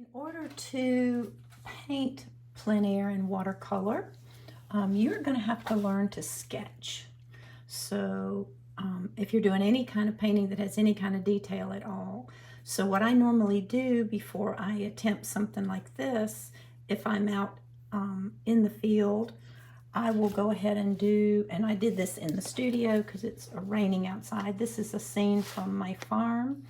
In order to paint plein air in watercolor, you're going to have to learn to sketch. So if you're doing any kind of painting that has any kind of detail at all. So what I normally do before I attempt something like this, if I'm out in the field, I will go ahead and do, and I did this in the studio because it's raining outside. This is a scene from my farm,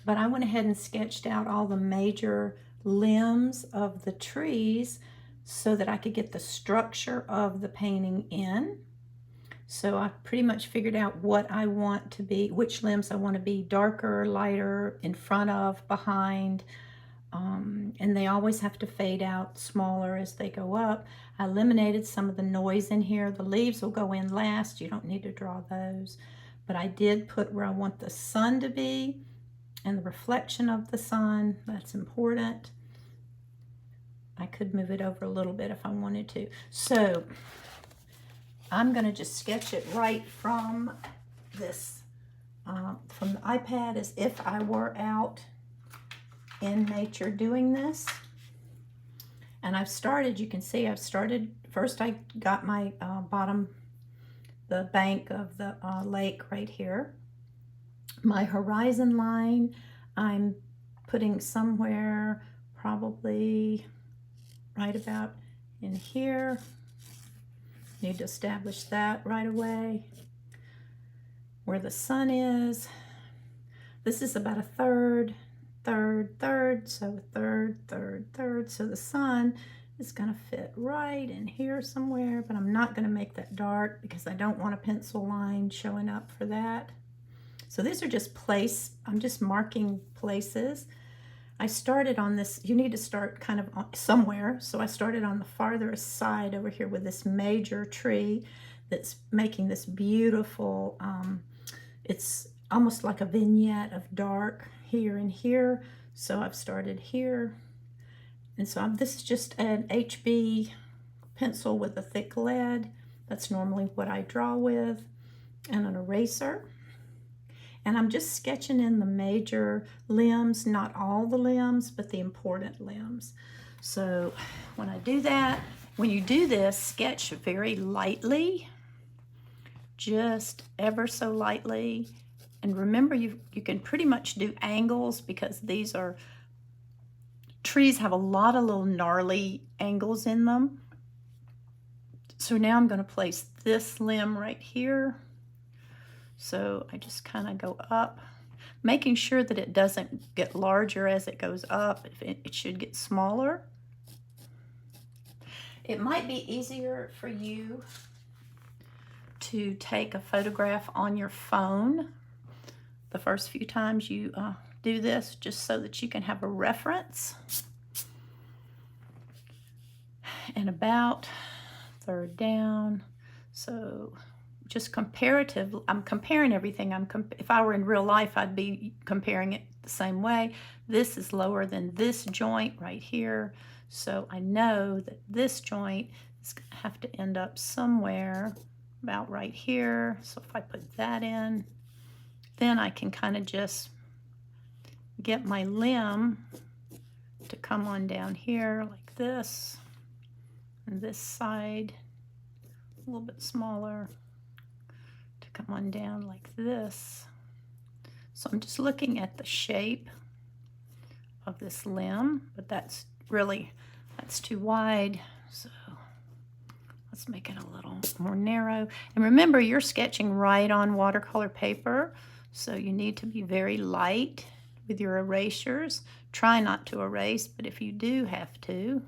but I went ahead and sketched out all the major limbs of the trees so that I could get the structure of the painting in. So I pretty much figured out what I want to be, which limbs I want to be darker, lighter, in front of, behind, and they always have to fade out smaller as they go up. I eliminated some of the noise in here. The leaves will go in last. You don't need to draw those. But I did put where I want the sun to be and the reflection of the sun. That's important. I could move it over a little bit if I wanted to. So I'm going to just sketch it right from this, from the iPad, as if I were out in nature doing this. And I've started, you can see I've started, first I got my the bank of the lake right here. My horizon line, I'm putting somewhere probably right about in here. Need to establish that right away. Where the sun is, this is about a third, so a third. So the sun is going to fit right in here somewhere, but I'm not going to make that dark because I don't want a pencil line showing up for that. So these are just I'm just marking places. I started on this, you need to start kind of somewhere. So I started on the farthest side over here with this major tree that's making this beautiful, it's almost like a vignette of dark here and here. So I've started here. And so this is just an HB pencil with a thick lead. That's normally what I draw with, and an eraser. And I'm just sketching in the major limbs, not all the limbs, but the important limbs. So when I do that, when you do this, sketch very lightly, just ever so lightly. And remember, you can pretty much do angles because these are, trees have a lot of little gnarly angles in them. So now I'm going to place this limb right here. So I just kind of go up, making sure that it doesn't get larger as it goes up. It should get smaller. It might be easier for you to take a photograph on your phone the first few times you do this, just so that you can have a reference. And about third down. So just comparative, I'm comparing everything. If I were in real life, I'd be comparing it the same way. This is lower than this joint right here. So I know that this joint is going to have to end up somewhere about right here. So if I put that in, then I can kind of just get my limb to come on down here like this, and this side a little bit smaller to come on down like this. So I'm just looking at the shape of this limb, but that's too wide. So let's make it a little more narrow. And remember, you're sketching right on watercolor paper, so you need to be very light with your erasers. Try not to erase, but if you do have to.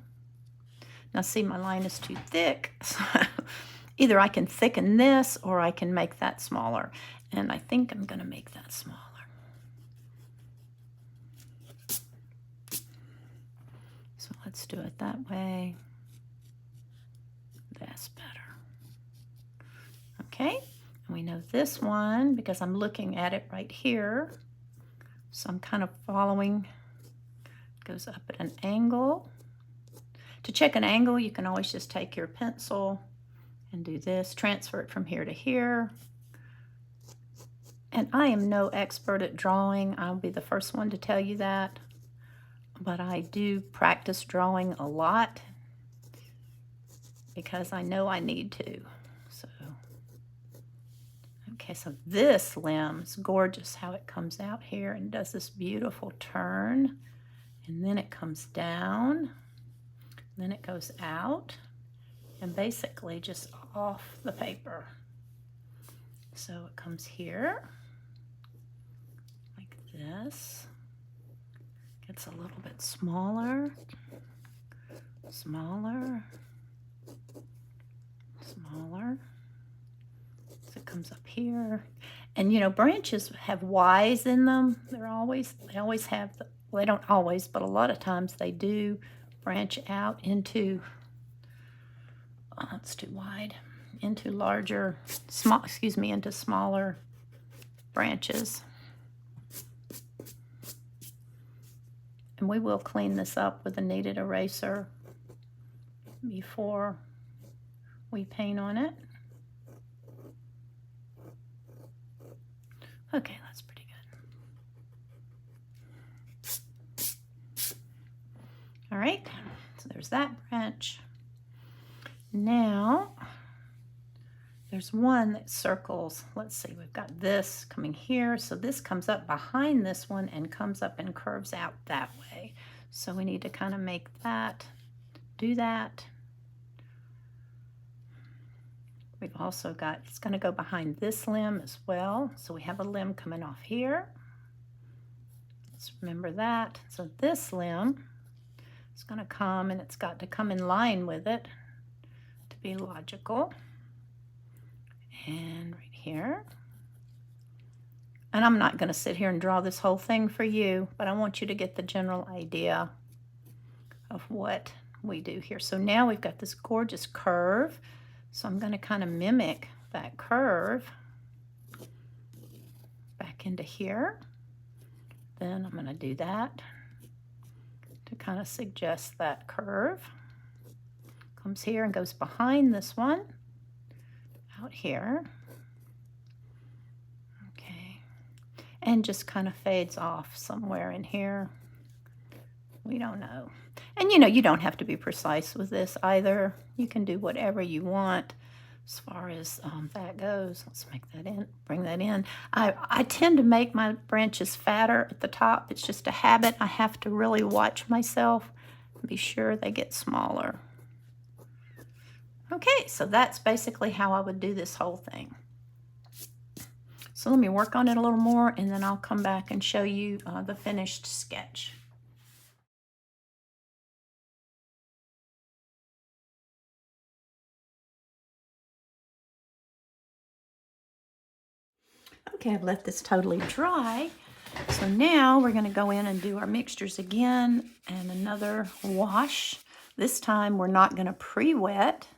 Now see, my line is too thick, so either I can thicken this or I can make that smaller. And I think I'm going to make that smaller. So let's do it that way. That's better. Okay, and we know this one because I'm looking at it right here. So I'm kind of following, it goes up at an angle. To check an angle, you can always just take your pencil and do this, transfer it from here to here. And I am no expert at drawing. I'll be the first one to tell you that. but I do practice drawing a lot because I know I need to. So, okay, so this limb is gorgeous how it comes out here and does this beautiful turn. And then it comes down, then it goes out, and basically just off the paper. So it comes here, like this. Gets a little bit smaller, smaller, smaller. So it comes up here. And you know, branches have Y's in them. They always have, well, they don't always, but a lot of times they do branch out into, oh, it's too wide, into larger, into smaller branches. And we will clean this up with a kneaded eraser before we paint on it. Okay, that's pretty good. All right, so there's that branch. Now, there's one that circles. Let's see, we've got this coming here. So this comes up behind this one and comes up and curves out that way. So we need to kind of make that, do that. We've also got, it's going to go behind this limb as well. So we have a limb coming off here. Let's remember that. So this limb is going to come, and it's got to come in line with it to be logical. And right here. And I'm not going to sit here and draw this whole thing for you, but I want you to get the general idea of what we do here. So now we've got this gorgeous curve. So I'm going to kind of mimic that curve back into here. Then I'm going to do that to kind of suggest that curve. Comes here and goes behind this one, out here. Okay. And just kind of fades off somewhere in here. We don't know. And you know, you don't have to be precise with this either. You can do whatever you want as far as that goes. Let's make that in, bring that in. I tend to make my branches fatter at the top. It's just a habit. I have to really watch myself and be sure they get smaller. Okay, so that's basically how I would do this whole thing. So let me work on it a little more, and then I'll come back and show you the finished sketch. Okay, I've let this totally dry. So now we're going to go in and do our mixtures again and another wash. This time we're not going to pre-wet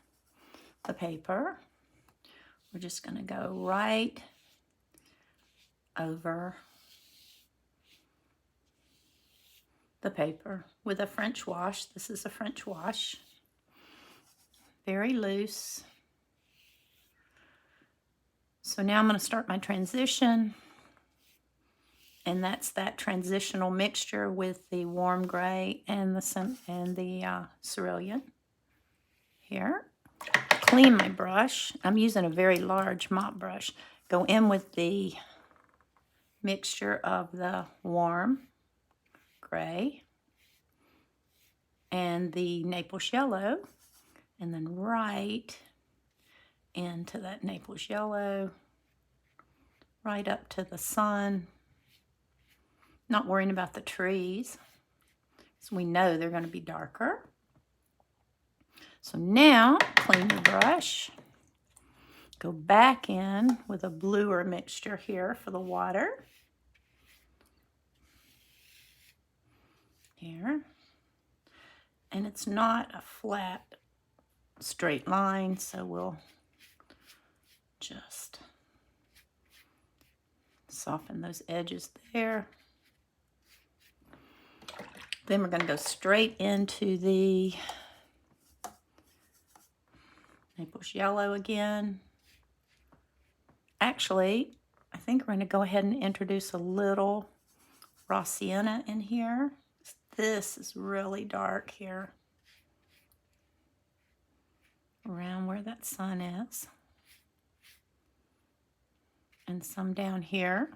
the paper. We're just going to go right over the paper with a French wash. This is a French wash. Very loose. So now I'm going to start my transition, and that's that transitional mixture with the warm gray and the cerulean here. Clean my brush. I'm using a very large mop brush. Go in with the mixture of the warm gray and the Naples yellow, and then right into that Naples yellow, right up to the sun. Not worrying about the trees, so we know they're going to be darker. So now, clean your brush. Go back in with a bluer mixture here for the water. Here. And it's not a flat, straight line, so we'll just soften those edges there. Then we're going to go straight into the Naples yellow again. Actually, I think we're going to go ahead and introduce a little raw sienna in here. this is really dark here, around where that sun is, and some down here.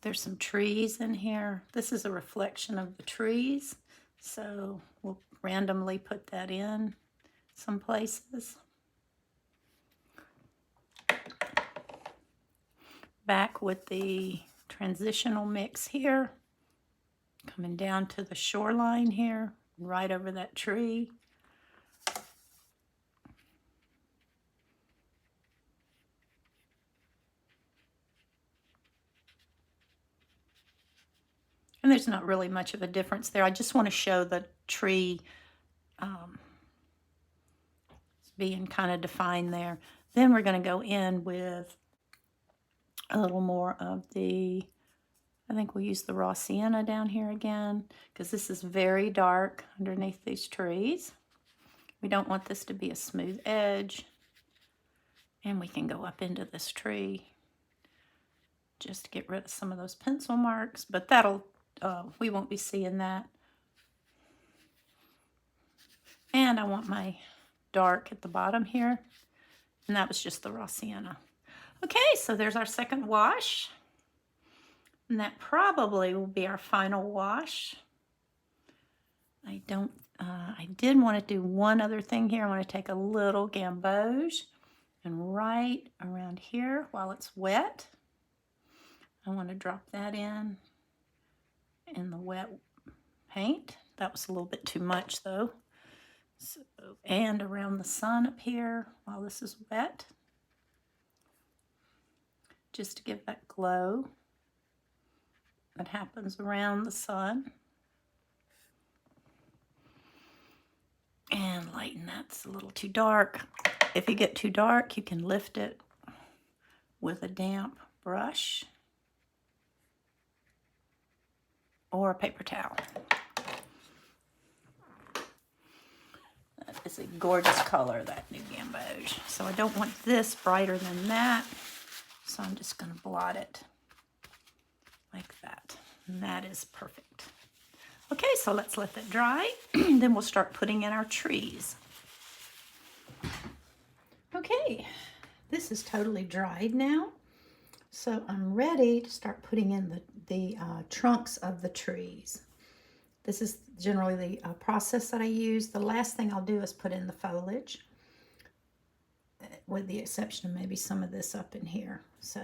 There's some trees in here. This is a reflection of the trees, so we'll randomly put that in some places. Back with the transitional mix here, coming down to the shoreline here, right over that tree. And there's not really much of a difference there. I just want to show the tree being kind of defined there. Then we're going to go in with a little more of the, I think we'll use the raw sienna down here again, because this is very dark underneath these trees. We don't want this to be a smooth edge. And we can go up into this tree just to get rid of some of those pencil marks, but that'll, we won't be seeing that. And I want my dark at the bottom here, and that was just the raw sienna. Okay, so there's our second wash, and that probably will be our final wash. I did want to do one other thing here. I want to take a little gamboge, and right around here while it's wet, I want to drop that in the wet paint. That was a little bit too much though. So, and around the sun up here while this is wet, just to give that glow that happens around the sun. And lighten that's a little too dark. If you get too dark, you can lift it with a damp brush or a paper towel. That is a gorgeous color, that new gamboge. So I don't want this brighter than that, so I'm just going to blot it like that. And that is perfect. Okay, so let's let that dry. Then we'll start putting in our trees. Okay, this is totally dried now. So I'm ready to start putting in the trunks of the trees. This is generally the process that I use. The last thing I'll do is put in the foliage, with the exception of maybe some of this up in here. So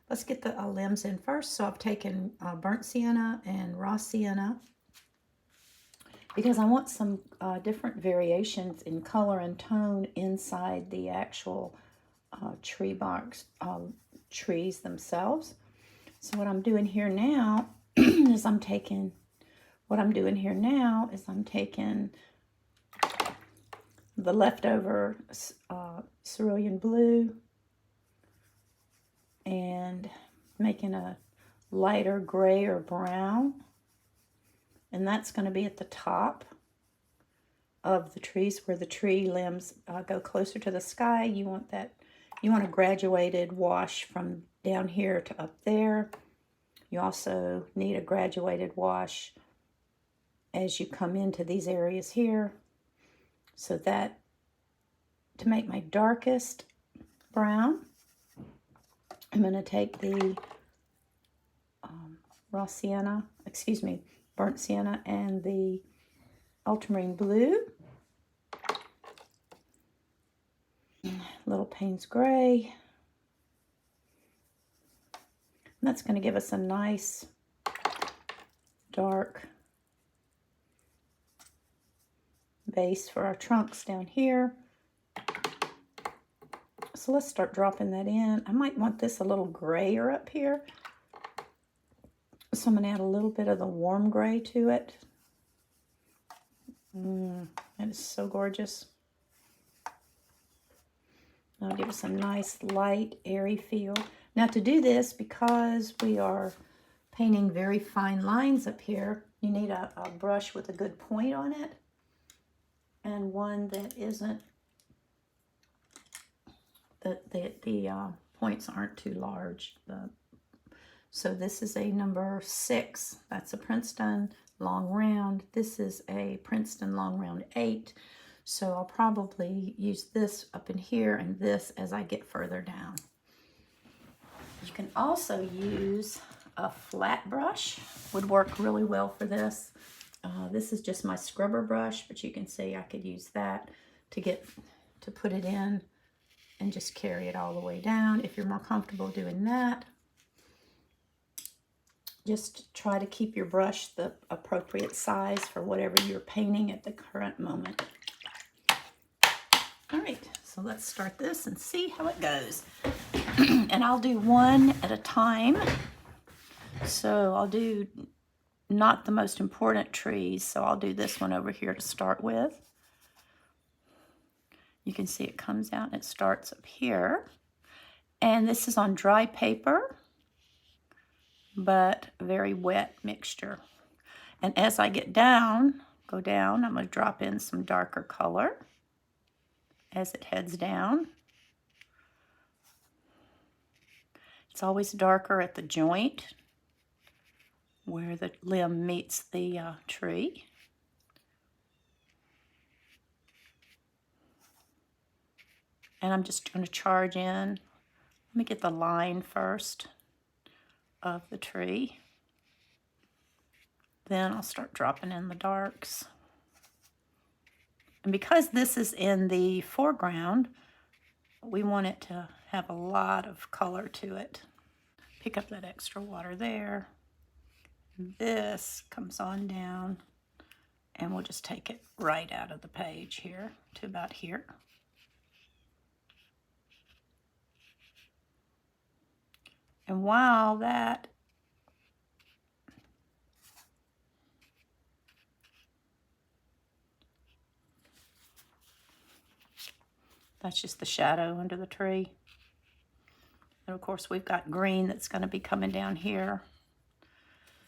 let's get the limbs in first. So I've taken burnt sienna and raw sienna, because I want some different variations in color and tone inside the actual tree barks, trees themselves. So what I'm doing here now is I'm taking the leftover cerulean blue and making a lighter gray or brown. And that's going to be at the top of the trees where the tree limbs go closer to the sky. You want a graduated wash from down here to up there. You also need a graduated wash as you come into these areas here. So that, to make my darkest brown, I'm going to take the burnt sienna and the ultramarine blue, little Payne's gray. And that's going to give us a nice dark base for our trunks down here. So let's start dropping that in. I might want this a little grayer up here, so I'm going to add a little bit of the warm gray to it. That is so gorgeous. That'll give us a nice light, airy feel. Now to do this, because we are painting very fine lines up here, you need a brush with a good point on it, and one that isn't, the points aren't too large. So this is a number 6. That's a Princeton long round. This is a Princeton long round 8. So I'll probably use this up in here and this as I get further down. You can also use a flat brush. Would work really well for this. This is just my scrubber brush, but you can see I could use that to put it in and just carry it all the way down. If you're more comfortable doing that, just try to keep your brush the appropriate size for whatever you're painting at the current moment. All right, so let's start this and see how it goes. And I'll do one at a time. So I'll do not the most important trees, so I'll do this one over here to start with. You can see it comes out and it starts up here. And this is on dry paper, but very wet mixture. And as I go down, I'm going to drop in some darker color as it heads down. It's always darker at the joint where the limb meets the tree. And I'm just going to charge in. Let me get the line first of the tree. Then I'll start dropping in the darks. And because this is in the foreground, we want it to have a lot of color to it. Pick up that extra water there. This comes on down, and we'll just take it right out of the page here to about here. And while that's just the shadow under the tree. And of course we've got green that's going to be coming down here.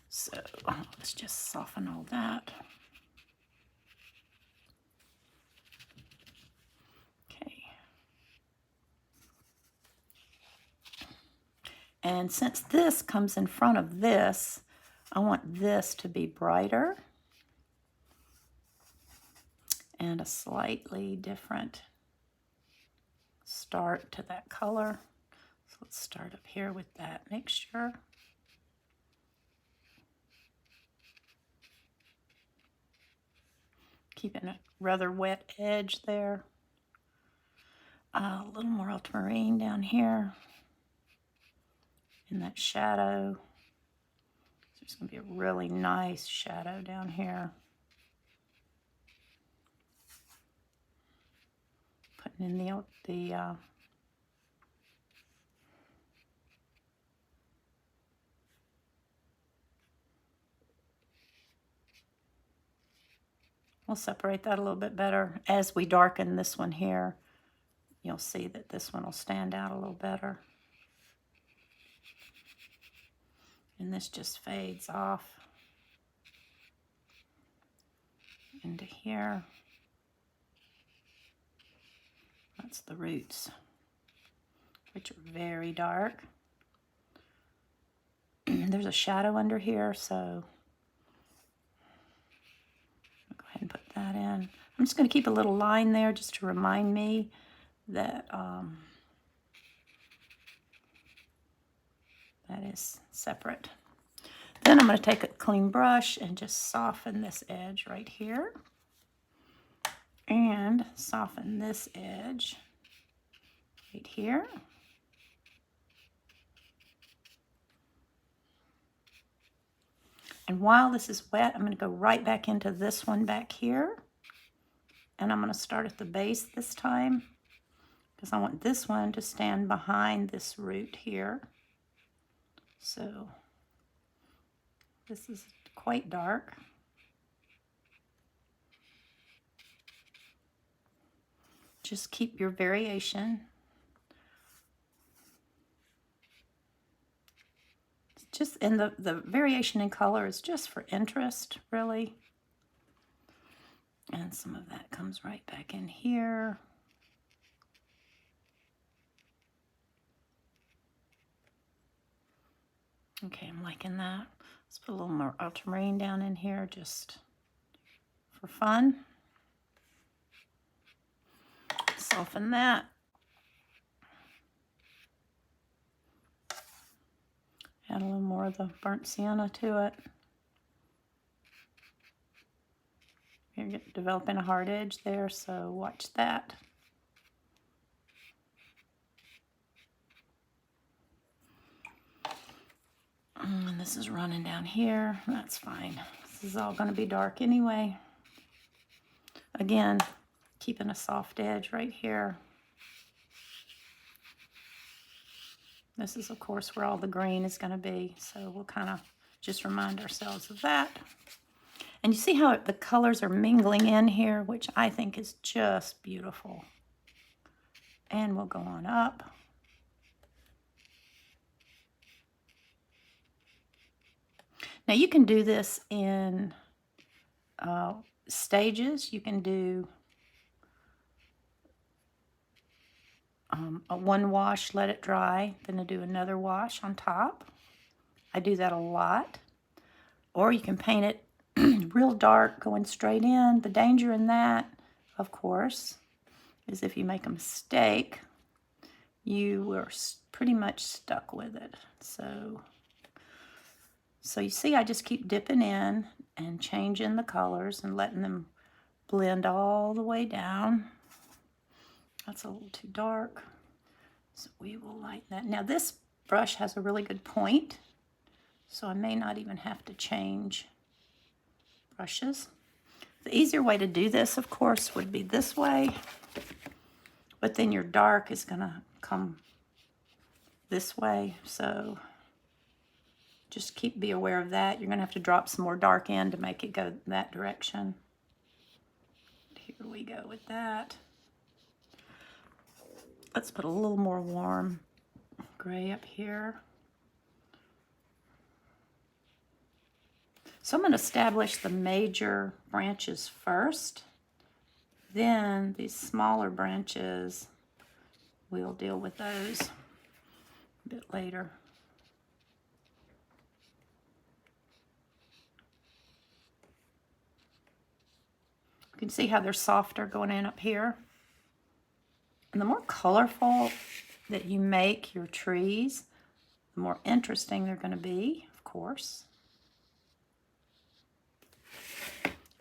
So let's just soften all that. Okay. And since this comes in front of this, I want this to be brighter and a slightly different start to that color. So let's start up here with that mixture. Keeping a rather wet edge there. A little more ultramarine down here in that shadow. There's going to be a really nice shadow down here. Putting in we'll separate that a little bit better. As we darken this one here, you'll see that this one will stand out a little better. And this just fades off into here. That's the roots, which are very dark. There's a shadow under here, so I'll go ahead and put that in. I'm just going to keep a little line there just to remind me that that is separate. Then I'm going to take a clean brush and just soften this edge right here. And soften this edge right here. And while this is wet, I'm going to go right back into this one back here. And I'm going to start at the base this time, because I want this one to stand behind this root here. So this is quite dark. Just keep your variation. Just in the variation in color is just for interest, really. And some of that comes right back in here. Okay, I'm liking that. Let's put a little more ultramarine down in here just for fun. Soften that. Add a little more of the burnt sienna to it. You're developing a hard edge there, so watch that. And this is running down here. That's fine. This is all going to be dark anyway. Again, keeping a soft edge right here. This is, of course, where all the green is going to be, so we'll kind of just remind ourselves of that. And you see how the colors are mingling in here, which I think is just beautiful. And we'll go on up. Now you can do this in stages. You can do a one wash, let it dry, then I do another wash on top. I do that a lot. Or you can paint it real dark, going straight in. The danger in that, of course, is if you make a mistake, you were pretty much stuck with it. So you see, I just keep dipping in and changing the colors and letting them blend all the way down. That's a little too dark, so we will lighten that. Now this brush has a really good point, so I may not even have to change brushes. The easier way to do this, of course, would be this way, but then your dark is gonna come this way, so just be aware of that. You're gonna have to drop some more dark in to make it go that direction. Here we go with that. Let's put a little more warm gray up here. So I'm going to establish the major branches first. Then these smaller branches, we'll deal with those a bit later. You can see how they're softer going in up here. And the more colorful that you make your trees, the more interesting they're going to be, of course.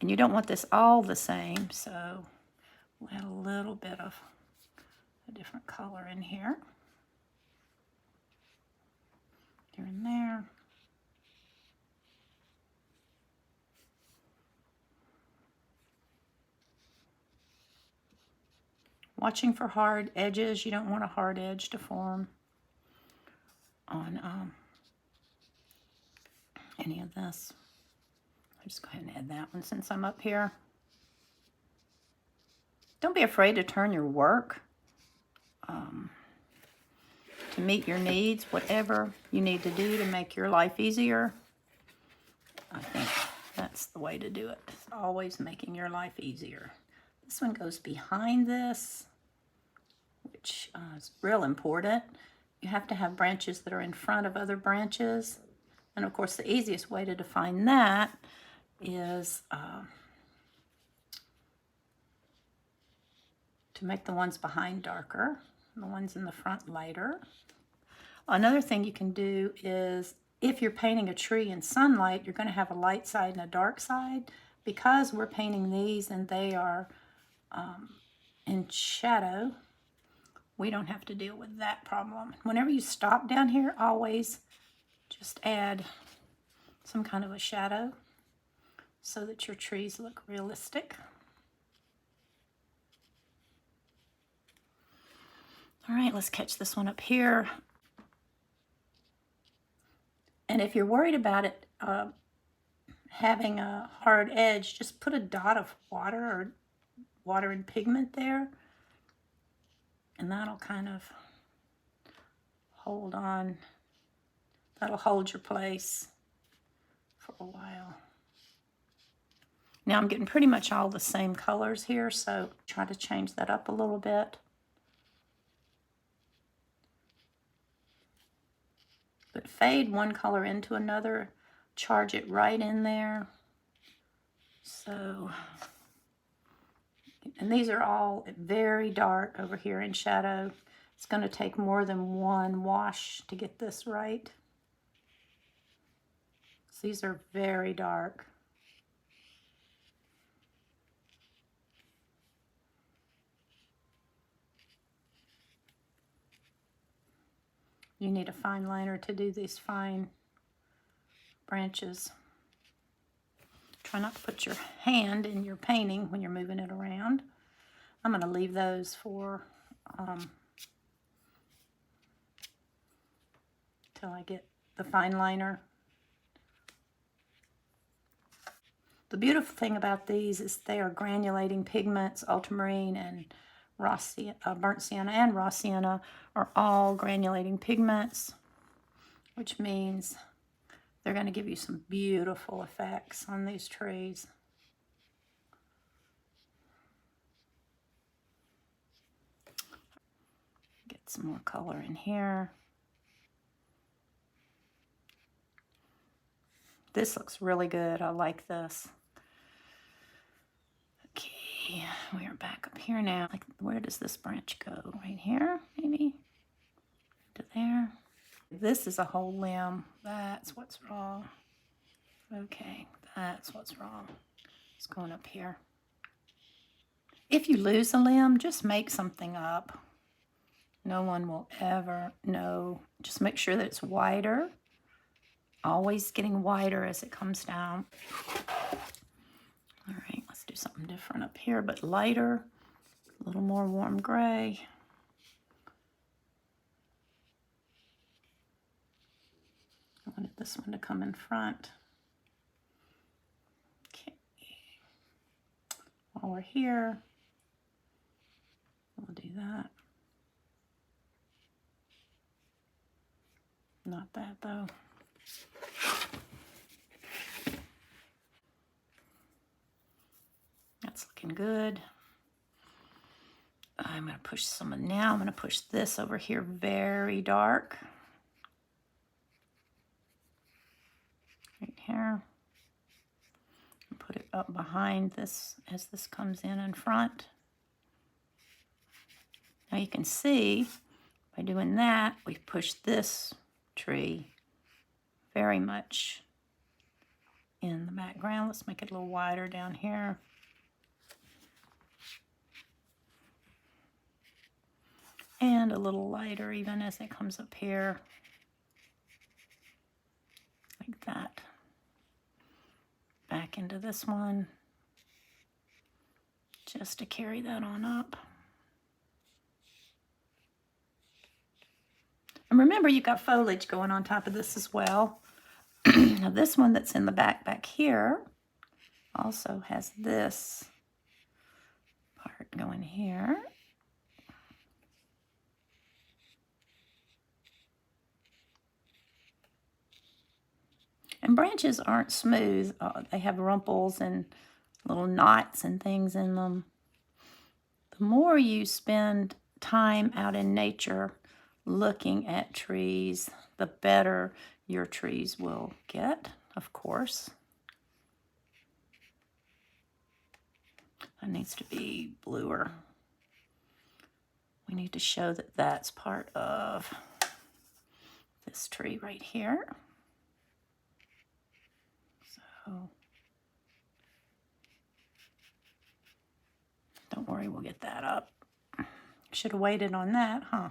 And you don't want this all the same, so we'll add a little bit of a different color in here. Here and there. Watching for hard edges. You don't want a hard edge to form on any of this. I'll just go ahead and add that one since I'm up here. Don't be afraid to turn your work to meet your needs, whatever you need to do to make your life easier. I think that's the way to do it. It's always making your life easier. This one goes behind this, which is real important. You have to have branches that are in front of other branches. And of course, the easiest way to define that is to make the ones behind darker, the ones in the front lighter. Another thing you can do is, if you're painting a tree in sunlight, you're going to have a light side and a dark side. Because we're painting these and they are in shadow, we don't have to deal with that problem. Whenever you stop down here, always just add some kind of a shadow so that your trees look realistic. All right, let's catch this one up here. And if you're worried about it having a hard edge, just put a dot of water or water and pigment there, and that'll kind of hold on. That'll hold your place for a while. Now I'm getting pretty much all the same colors here, so try to change that up a little bit. But fade one color into another, charge it right in there. So, and these are all very dark over here in shadow. It's going to take more than one wash to get this right. So these are very dark. You need a fine liner to do these fine branches. Try not to put your hand in your painting when you're moving it around. I'm going to leave those for till I get the fine liner. The beautiful thing about these is they are granulating pigments. Ultramarine and burnt sienna and raw sienna are all granulating pigments, which means they're going to give you some beautiful effects on these trees. Get some more color in here. This looks really good. I like this. Okay, we are back up here now. Like, where does this branch go? Right here, maybe? To there. This is a whole limb. That's what's wrong. Okay, that's what's wrong. It's going up here. If you lose a limb, just make something up. No one will ever know. Just make sure that it's wider. Always getting wider as it comes down. All right, let's do something different up here, but lighter, a little more warm gray. I wanted this one to come in front. Okay. While we're here, we'll do that. Not that though. That's looking good. I'm going to push some of now. I'm going to push this over here very dark. Right here. And put it up behind this as this comes in front. Now you can see by doing that, we've pushed this tree very much in the background. Let's make it a little wider down here. And a little lighter even as it comes up here. Like that. Back into this one. Just to carry that on up. And remember, you've got foliage going on top of this as well. Now this one that's in the back here also has this part going here. And branches aren't smooth. They have rumples and little knots and things in them. The more you spend time out in nature looking at trees, the better your trees will get, of course. That needs to be bluer. We need to show that that's part of this tree right here. So, don't worry, we'll get that up. Should have waited on that, huh?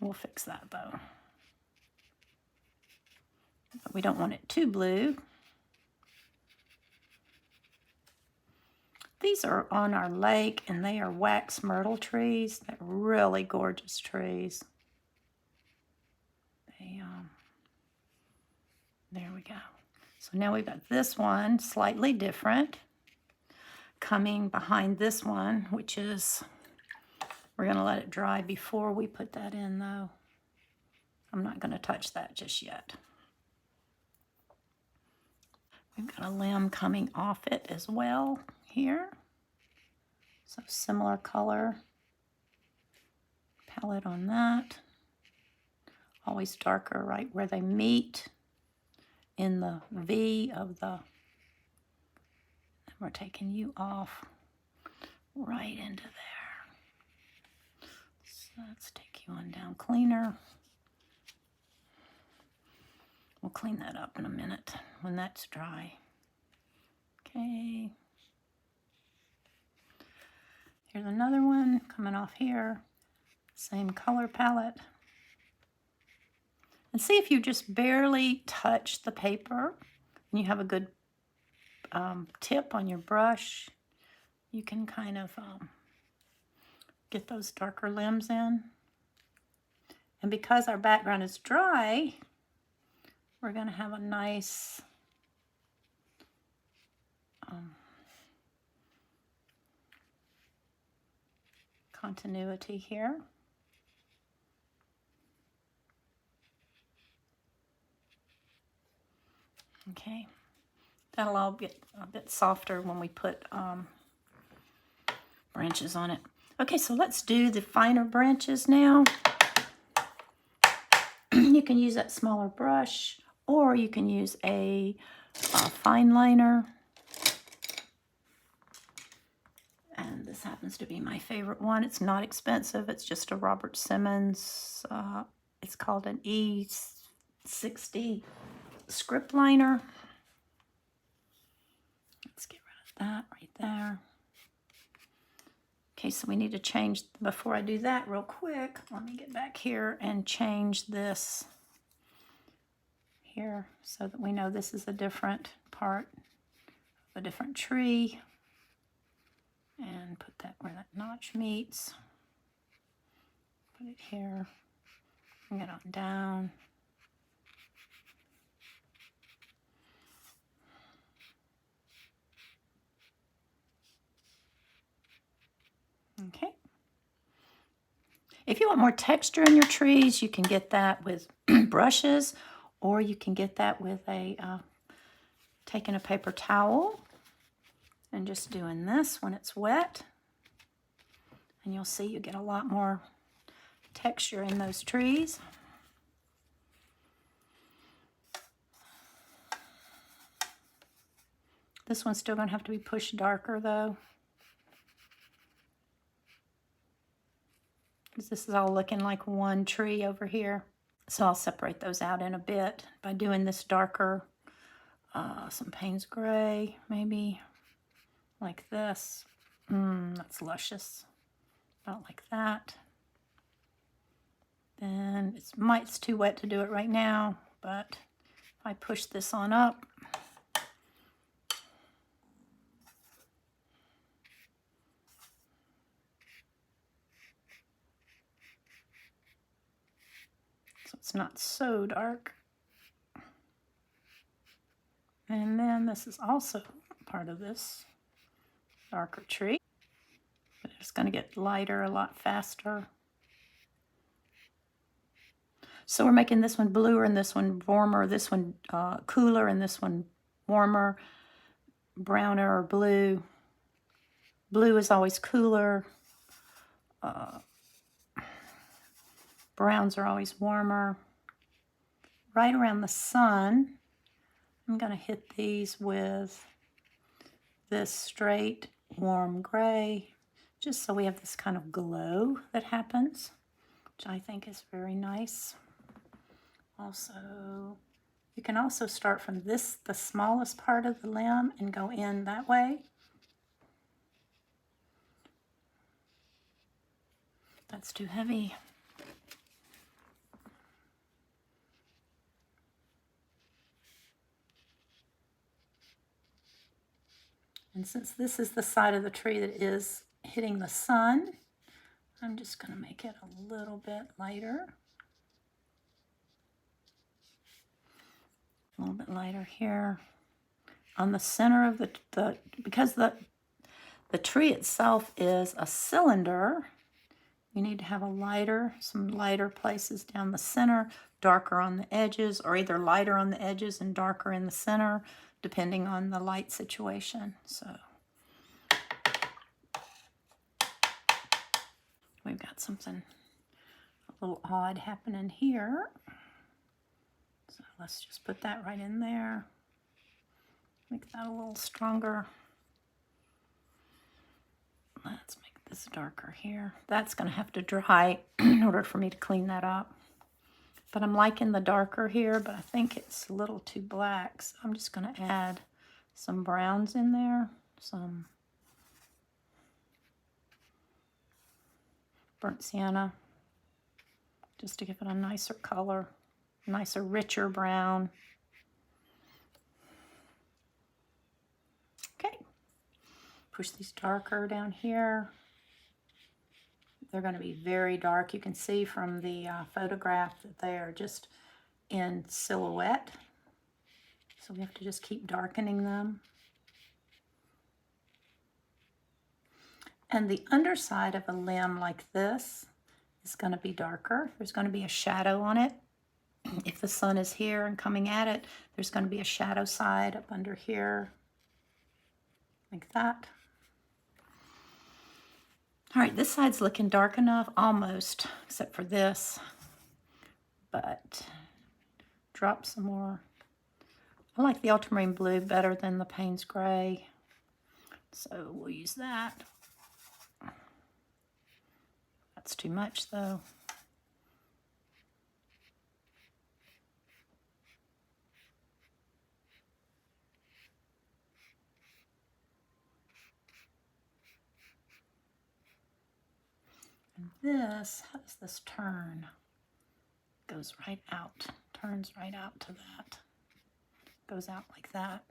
We'll fix that though. But we don't want it too blue. These are on our lake, and they are wax myrtle trees. They're really gorgeous trees. There we go. So now we've got this one slightly different coming behind this one, which is, we're going to let it dry before we put that in though. I'm not going to touch that just yet. We've got a limb coming off it as well here. So similar color palette on that. always darker right where they meet in the V of the, and we're taking you off right into there. So let's take you on down cleaner. We'll clean that up in a minute when that's dry. Okay. Here's another one coming off here. Same color palette. And see if you just barely touch the paper and you have a good tip on your brush, you can kind of get those darker limbs in. And because our background is dry, we're going to have a nice continuity here. Okay, that'll all get a bit softer when we put branches on it. Okay, so let's do the finer branches now. You can use that smaller brush, or you can use a fine liner. And this happens to be my favorite one. It's not expensive. It's just a Robert Simmons. It's called an E60 script liner. Let's get rid of that right there. Okay, so we need to change, before I do that real quick, let me get back here and change this here so that we know this is a different part of a different tree. And put that where that notch meets. Put it here. Bring it on down. Okay. If you want more texture in your trees, you can get that with brushes, or you can get that with a taking a paper towel and just doing this when it's wet. And you'll see you get a lot more texture in those trees. This one's still going to have to be pushed darker though, because this is all looking like one tree over here. So I'll separate those out in a bit by doing this darker, some Payne's Gray, maybe like this. That's luscious. About like that. Then it's too wet to do it right now, but if I push this on up, so it's not so dark. And then this is also part of this darker tree, but it's going to get lighter a lot faster. So we're making this one bluer and this one warmer, this one cooler and this one warmer, browner or blue. Blue is always cooler. Browns are always warmer. Right around the sun, I'm going to hit these with this straight warm gray, just so we have this kind of glow that happens, which I think is very nice. Also, you can also start from this, the smallest part of the limb, and go in that way. That's too heavy. And since this is the side of the tree that is hitting the sun, I'm just going to make it a little bit lighter. A little bit lighter here. On the center of because the tree itself is a cylinder, you need to have some lighter places down the center, darker on the edges, or either lighter on the edges and darker in the center, depending on the light situation. So we've got something a little odd happening here. So let's just put that right in there. Make that a little stronger. Let's make this darker here. That's going to have to dry in order for me to clean that up. But I'm liking the darker here, but I think it's a little too black. So I'm just going to add some browns in there, some burnt sienna, just to give it a nicer color, nicer, richer brown. Okay, push these darker down here. They're going to be very dark. You can see from the photograph that they are just in silhouette. So we have to just keep darkening them. And the underside of a limb like this is going to be darker. There's going to be a shadow on it. If the sun is here and coming at it, there's going to be a shadow side up under here, like that. All right, this side's looking dark enough, almost, except for this. But drop some more. I like the ultramarine blue better than the Payne's gray, so we'll use that. That's too much, though. And this, how does this turn? Goes right out, turns right out to that. Goes out like that.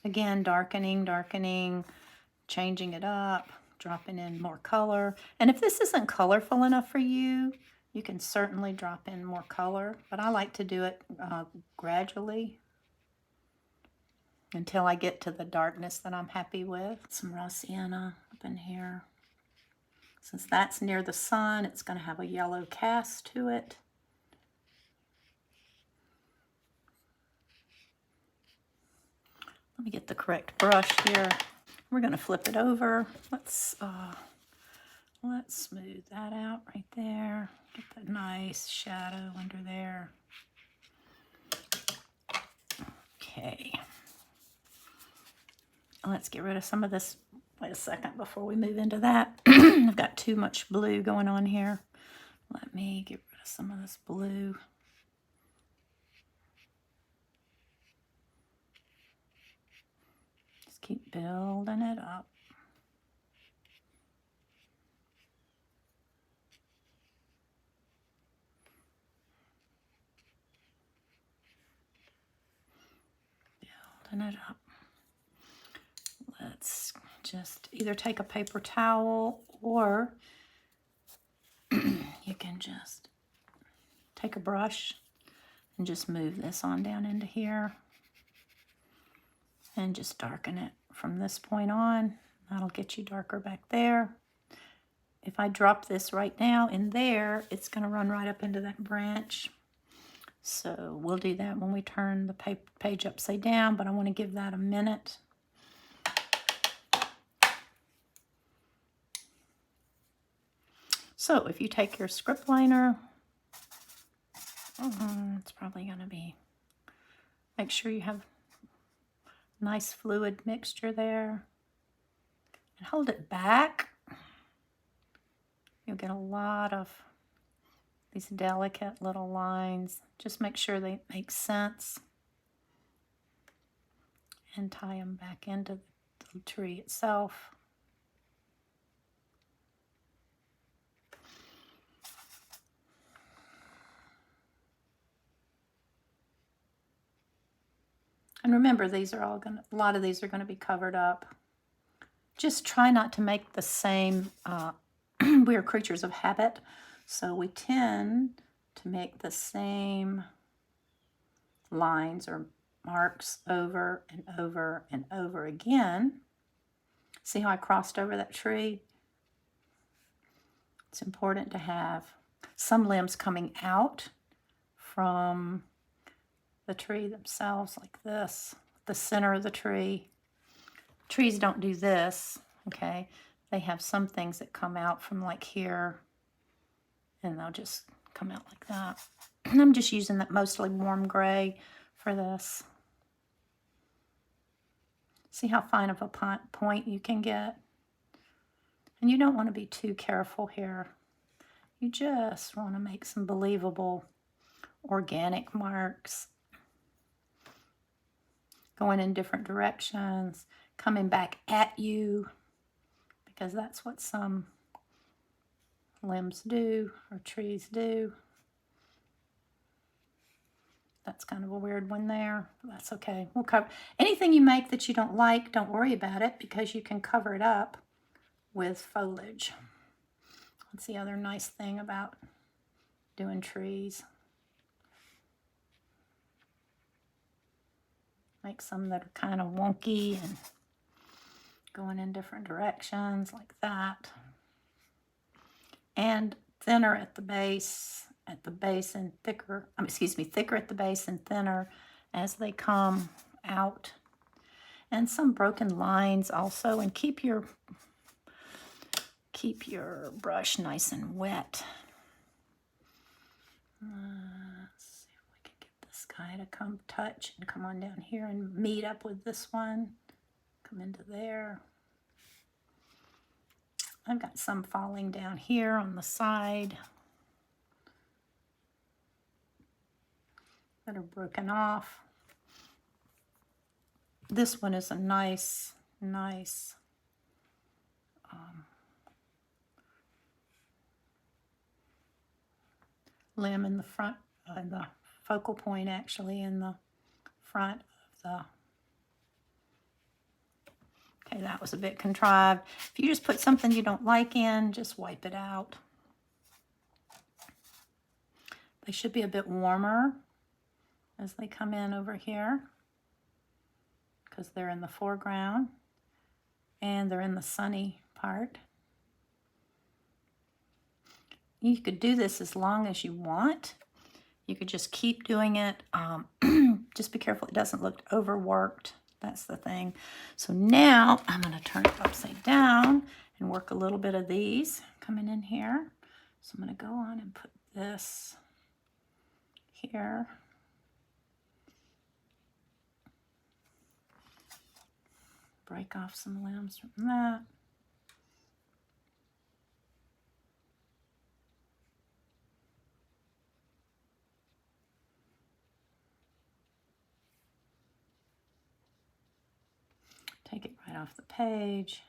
Again, darkening, darkening, changing it up, dropping in more color. And if this isn't colorful enough for you, you can certainly drop in more color. But I like to do it gradually until I get to the darkness that I'm happy with. Some raw sienna up in here. Since that's near the sun, it's going to have a yellow cast to it. Let me get the correct brush here. We're going to flip it over. Let's smooth that out right there. Get that nice shadow under there. Okay. Let's get rid of some of this. Wait a second before we move into that. I've got too much blue going on here. Let me get rid of some of this blue. Just keep building it up. Building it up. Let's just either take a paper towel or you can just take a brush and just move this on down into here and just darken it from this point on. That'll get you darker back there. If I drop this right now in there, it's going to run right up into that branch. So we'll do that when we turn the page upside down, but I want to give that a minute. So if you take your script liner, it's probably going to be, make sure you have nice fluid mixture there. And hold it back. You'll get a lot of these delicate little lines. Just make sure they make sense. And tie them back into the tree itself. And remember, these are all a lot of these are going to be covered up. Just try not to make the same, we are creatures of habit, so we tend to make the same lines or marks over and over and over again. See how I crossed over that tree? It's important to have some limbs coming out from the tree themselves like this, the center of the tree. Trees don't do this, okay? They have some things that come out from like here, and they'll just come out like that. And I'm just using that mostly warm gray for this. See how fine of a point you can get? And you don't want to be too careful here. You just want to make some believable organic marks. Going in different directions, coming back at you, because that's what some limbs do or trees do. That's kind of a weird one there, but that's okay. We'll cover anything you make that you don't like. Don't worry about it, because you can cover it up with foliage. That's the other nice thing about doing trees. Make some that are kind of wonky and going in different directions like that. And thinner at the base, and thicker, thicker at the base and thinner as they come out. And some broken lines also, and keep your brush nice and wet. Let's see if we can get this guy to come touch and come on down here and meet up with this one. Come into there. I've got some falling down here on the side that are broken off. This one is a nice limb in the front, the focal point actually in the front of the. Okay, that was a bit contrived. If you just put something you don't like in, just wipe it out. They should be a bit warmer as they come in over here, because they're in the foreground and they're in the sunny part. You could do this as long as you want. You could just keep doing it. Just be careful it doesn't look overworked. That's the thing. So now I'm going to turn it upside down and work a little bit of these coming in here. So I'm going to go on and put this here. Break off some limbs from that. Take it right off the page.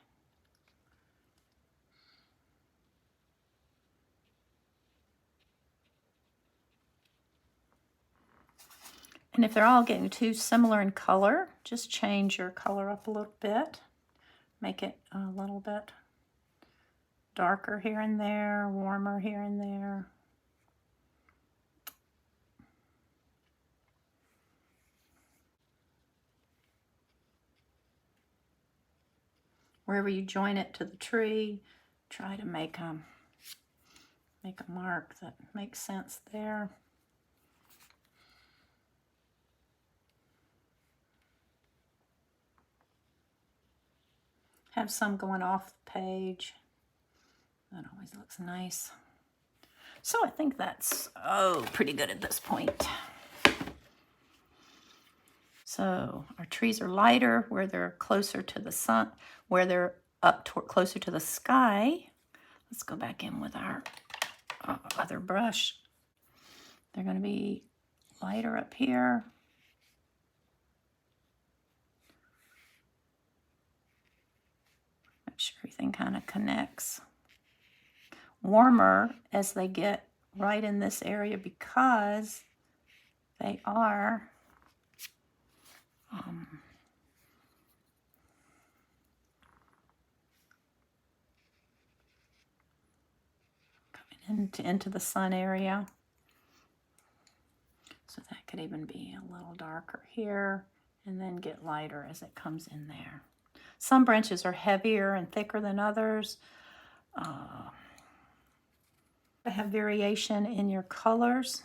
And if they're all getting too similar in color, just change your color up a little bit. Make it a little bit darker here and there, warmer here and there. Wherever you join it to the tree, try to make a mark that makes sense there. Have some going off the page. That always looks nice. So I think that's pretty good at this point. So our trees are lighter where they're closer to the sun, where they're up closer to the sky. Let's go back in with our other brush. They're going to be lighter up here. Make sure everything kind of connects. Warmer as they get right in this area, because they are coming into the sun area. So that could even be a little darker here and then get lighter as it comes in there. Some branches are heavier and thicker than others. Have variation in your colors.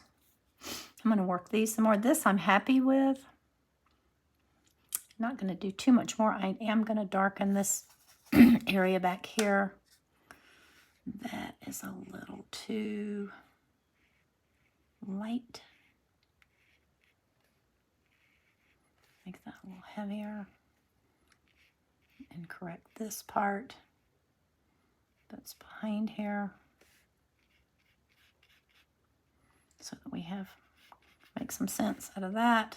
I'm going to work these some more. This I'm happy with. Not going to do too much more. I am going to darken this area back here. That is a little too light. Make that a little heavier. And correct this part that's behind here. So that we have, make some sense out of that.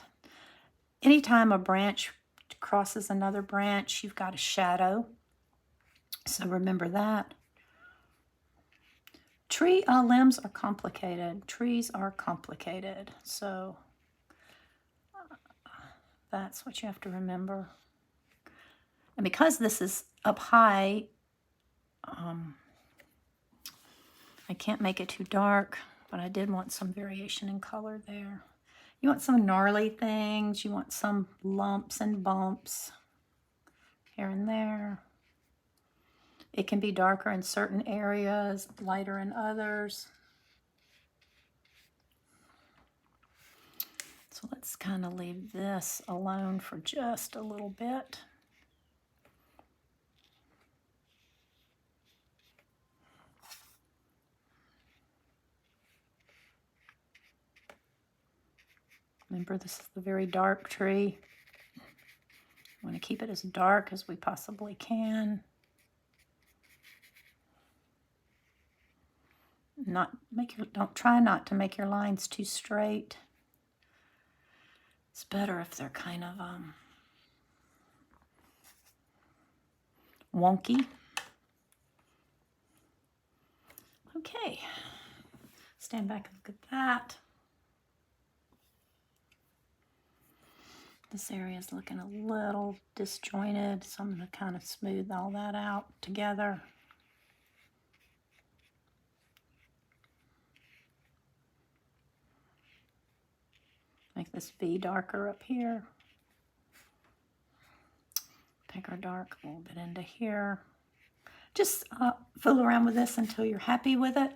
Anytime a branch crosses another branch, you've got a shadow. So remember that. Tree limbs are complicated. Trees are complicated. So that's what you have to remember. And because this is up high, I can't make it too dark, but I did want some variation in color there. You want some gnarly things. You want some lumps and bumps here and there. It can be darker in certain areas, lighter in others. So let's kind of leave this alone for just a little bit. Remember, this is the very dark tree. We want to keep it as dark as we possibly can. Don't try not to make your lines too straight. It's better if they're kind of wonky. Okay, stand back and look at that. This area is looking a little disjointed, so I'm going to kind of smooth all that out together. Make this V darker up here. Take our dark a little bit into here. Just fool around with this until you're happy with it.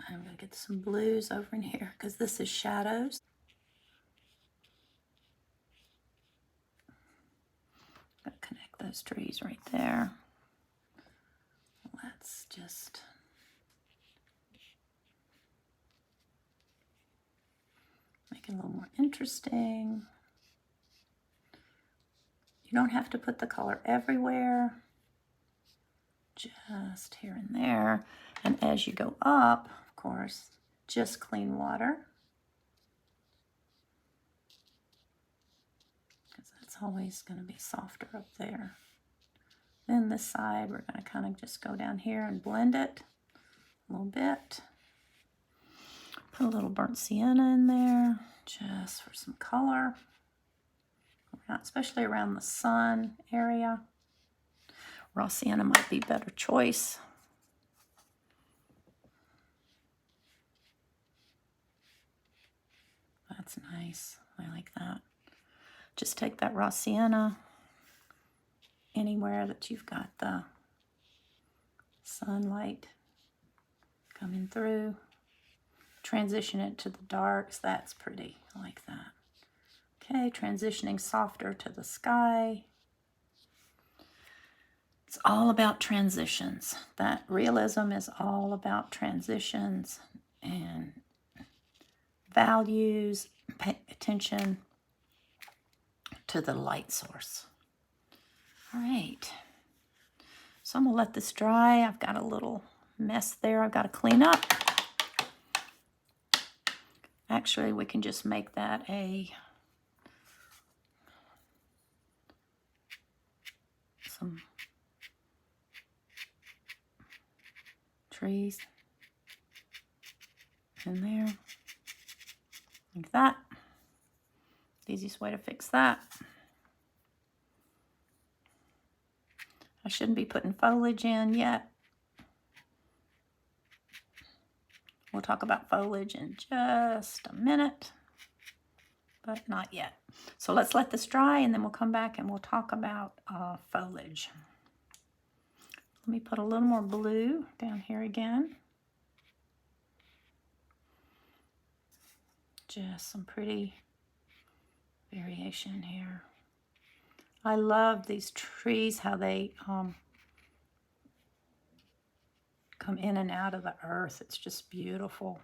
I'm going to get some blues over in here because this is shadows. I'm going to connect those trees right there. Let's just make it a little more interesting. You don't have to put the color everywhere, just here and there. And as you go up, of course, just clean water, because that's always going to be softer up there. Then this side, we're going to kind of just go down here and blend it a little bit. Put a little burnt sienna in there, just for some color, especially around the sun area. Raw sienna might be a better choice. That's nice. I like that. Just take that raw sienna anywhere that you've got the sunlight coming through. Transition it to the darks. That's pretty. I like that. Okay, transitioning softer to the sky. It's all about transitions. That realism is all about transitions and values. Pay attention to the light source. All right. So I'm going to let this dry. I've got a little mess there I've got to clean up. Actually, we can just make that some trees in there, like that. The easiest way to fix that. I shouldn't be putting foliage in yet. We'll talk about foliage in just a minute, but not yet. So let's let this dry, and then we'll come back and we'll talk about foliage. Let me put a little more blue down here again. Just some pretty variation here. I love these trees, how they come in and out of the earth. It's just beautiful.